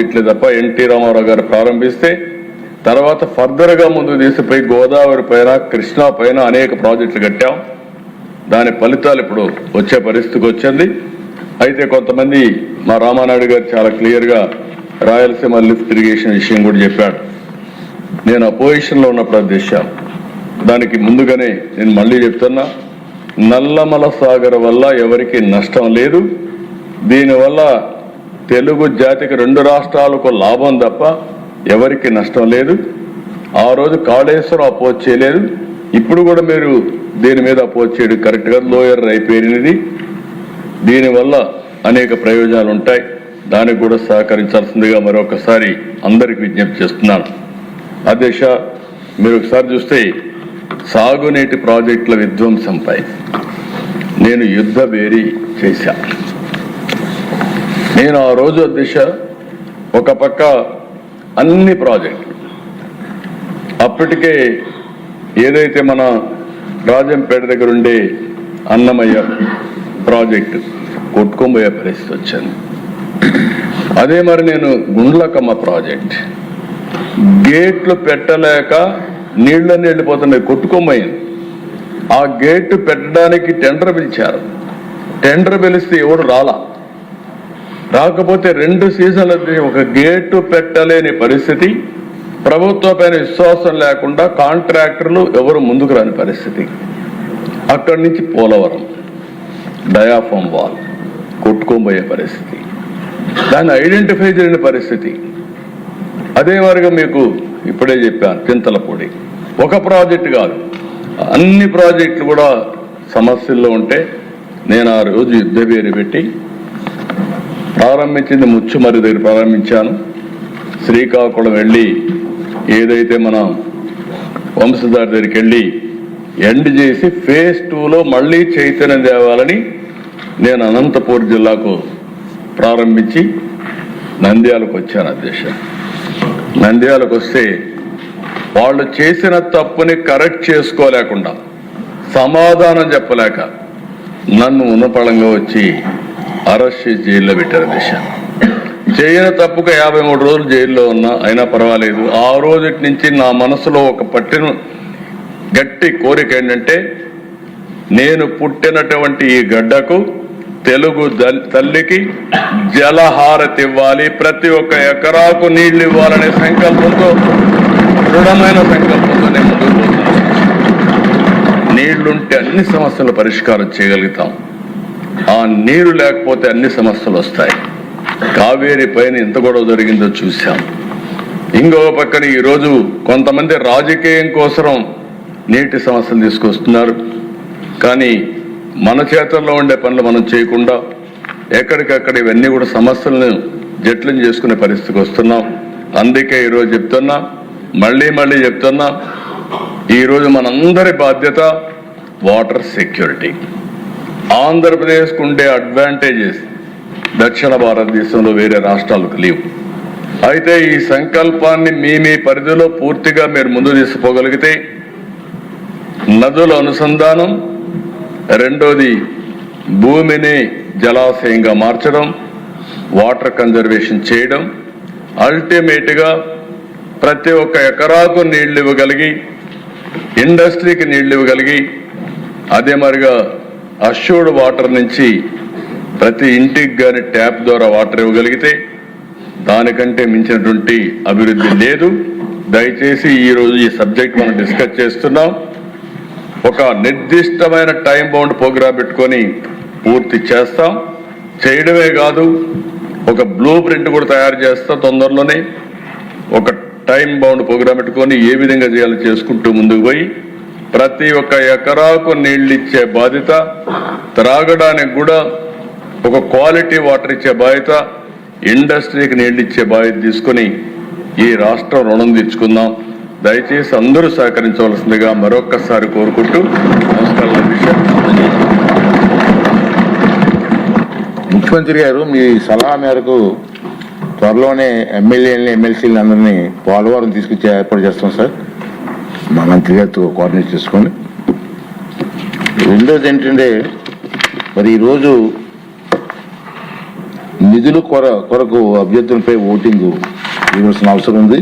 ఇట్లే తప్ప ఎన్టీ రామారావు గారు ప్రారంభిస్తే తర్వాత ఫర్దర్గా ముందుకు తీసిపోయి గోదావరి పైన కృష్ణా పైన అనేక ప్రాజెక్టులు కట్టాం. దాని ఫలితాలు ఇప్పుడు వచ్చే పరిస్థితికి వచ్చింది. అయితే కొంతమంది మా రామానాయుడు గారు చాలా క్లియర్గా రాయలసీమ లిఫ్ట్ ఇరిగేషన్ విషయం కూడా చెప్పాడు. నేను అపోజిషన్లో ఉన్నప్పుడు అది చేశాను. దానికి ముందుగానే నేను మళ్ళీ చెప్తున్నా, నల్లమల సాగర్ వల్ల ఎవరికి నష్టం లేదు. దీనివల్ల తెలుగు జాతికి 2 రాష్ట్రాలకు లాభం తప్ప ఎవరికి నష్టం లేదు. ఆ రోజు కాళేశ్వరం అపోజ్ చేయలేదు, ఇప్పుడు కూడా మీరు దీని మీద అపోజ్ చేయడం కరెక్ట్గా లోయర్ అయిపోయినది. దీనివల్ల అనేక ప్రయోజనాలు ఉంటాయి. దానికి కూడా సహకరించాల్సిందిగా మరొకసారి అందరికి విజ్ఞప్తి చేస్తున్నాను. అధ్యక్ష, మీరు ఒకసారి చూస్తే సాగునీటి ప్రాజెక్టుల విధ్వంసంపై నేను యుద్ధ భేరీ చేశాను. నేను ఆ రోజు అధ్యక్ష ఒక పక్క అన్ని ప్రాజెక్టులు అప్పటికే ఏదైతే మన రాజంపేట దగ్గర ఉండే అన్నమయ్య ప్రాజెక్టు కొట్టుకోబోయే పరిస్థితి వచ్చింది. అదే మరి నేను గుండ్లకమ్మ ప్రాజెక్ట్ గేట్లు పెట్టలేక నీళ్ళని వెళ్ళిపోతున్నాయి, కొట్టుకోబోయింది. ఆ గేటు పెట్టడానికి టెండర్ పిలిచారు. టెండర్ పిలిస్తే ఎవరు రాకపోతే 2 సీజన్లు ఒక గేటు పెట్టలేని పరిస్థితి, ప్రభుత్వం పైన విశ్వాసం లేకుండా కాంట్రాక్టర్లు ఎవరు ముందుకు రాని పరిస్థితి. అక్కడి నుంచి పోలవరం డయాఫామ్ వాల్ కొట్టుకోబోయే పరిస్థితి, దాన్ని ఐడెంటిఫై చేయని పరిస్థితి. అదే మరిగా మీకు ఇప్పుడే చెప్పాను, చింతలపూడి ఒక ప్రాజెక్టు కాదు, అన్ని ప్రాజెక్టులు కూడా సమస్యల్లో ఉంటే నేను ఆ రోజు యుద్ధ పేరు పెట్టి ప్రారంభించింది ముచ్చుమర్రి దగ్గర ప్రారంభించాను. శ్రీకాకుళం వెళ్ళి ఏదైతే మన వంశధారి దగ్గరికి వెళ్ళి ఎండ్ చేసి ఫేజ్ 2లో మళ్ళీ చైతన్యం తేవాలని నేను అనంతపూర్ జిల్లాకు ప్రారంభించి నంద్యాలకు వచ్చాను. అధ్యక్ష, నంద్యాలకు వస్తే వాళ్ళు చేసిన తప్పుని కరెక్ట్ చేసుకోలేకుండా, సమాధానం చెప్పలేక నన్ను ఉన్నపళంగా వచ్చి అరెస్ట్ చేసి జైల్లో పెట్టారు. దిశ చేయని తప్పుగా 53 రోజులు జైల్లో ఉన్నా అయినా పర్వాలేదు. ఆ రోజు నుంచి నా మనసులో ఒక పట్టిన గట్టి కోరిక ఏంటంటే, నేను పుట్టినటువంటి ఈ గడ్డకు తెలుగు తల్లికి జలహారతి ఇవ్వాలి, ప్రతి ఒక్క ఎకరాకు నీళ్లు ఇవ్వాలనే సంకల్పంతో, దృఢమైన సంకల్పంతో నేను ముందుకు పోతున్నాను. నీళ్లుంటే అన్ని సమస్యలు పరిష్కారం చేయగలుగుతాం. ఆ నీరు లేకపోతే అన్ని సమస్యలు వస్తాయి. కావేరీ పైన ఎంత గొడవ జరిగిందో చూశాం. ఇంకో పక్కన ఈరోజు కొంతమంది రాజకీయం కోసం నీటి సమస్యలు తీసుకొస్తున్నారు. కానీ మన చేతుల్లో ఉండే పనులు మనం చేయకుండా ఎక్కడికక్కడ ఇవన్నీ కూడా సమస్యలను జట్లం చేసుకునే పరిస్థితికి వస్తున్నాం. అందుకే ఈరోజు చెప్తున్నా, మళ్ళీ చెప్తున్నా, ఈరోజు మనందరి బాధ్యత వాటర్ సెక్యూరిటీ. ఆంధ్రప్రదేశ్కు ఉండే అడ్వాంటేజెస్ దక్షిణ భారతదేశంలో వేరే రాష్ట్రాలకు లేవు. అయితే ఈ సంకల్పాన్ని మీ పరిధిలో పూర్తిగా మీరు ముందు తీసుకుపోగలిగితే, నదుల అనుసంధానం, రెండోది భూమిని జలాశయంగా మార్చడం, వాటర్ కన్జర్వేషన్ చేయడం, అల్టిమేట్గా ప్రతి ఒక్క ఎకరాకు నీళ్లు ఇవ్వగలిగి, ఇండస్ట్రీకి నీళ్లు ఇవ్వగలిగి, అదే మరిగా అష్యూర్డ్ వాటర్ నుంచి ప్రతి ఇంటికి కానీ ట్యాప్ ద్వారా వాటర్ ఇవ్వగలిగితే దానికంటే మించినటువంటి అభివృద్ధి లేదు. దయచేసి ఈరోజు ఈ సబ్జెక్ట్ మనం డిస్కస్ చేస్తున్నాం. ఒక నిర్దిష్టమైన టైం బౌండ్ ప్రోగ్రామ్ పెట్టుకొని పూర్తి చేస్తాం. చేయడమే కాదు, ఒక బ్లూ ప్రింట్ కూడా తయారు చేస్తాం తొందరలోనే. ఒక టైం బౌండ్ ప్రోగ్రామ్ పెట్టుకొని ఏ విధంగా చేయాలో చేసుకుంటూ ముందుకు పోయి ప్రతి ఒక్క ఎకరాకు నీళ్ళు ఇచ్చే బాధ్యత, త్రాగడానికి కూడా ఒక క్వాలిటీ వాటర్ ఇచ్చే బాధ్యత, ఇండస్ట్రీకి నీళ్ళు ఇచ్చే బాధ్యత తీసుకొని ఈ రాష్ట్రం రుణం తీర్చుకుందాం. దయచేసి అందరూ సహకరించవలసిందిగా మరొక్కసారి కోరుకుంటూ నమస్కారం. ముఖ్యమంత్రి గారు, మీ సలహా మేరకు త్వరలోనే ఎమ్మెల్యేలని ఎమ్మెల్సీలను అందరినీ పోలవరం తీసుకొచ్చే ఏర్పాటు చేస్తాం సార్. మా మంత్రి గారితో కోఆర్డినేట్ చేసుకొని. రెండోది ఏంటంటే, మరి ఈరోజు నిధుల కొరకు అభ్యర్థులపై ఓటింగ్ ఇవ్వాల్సిన అవసరం ఉంది.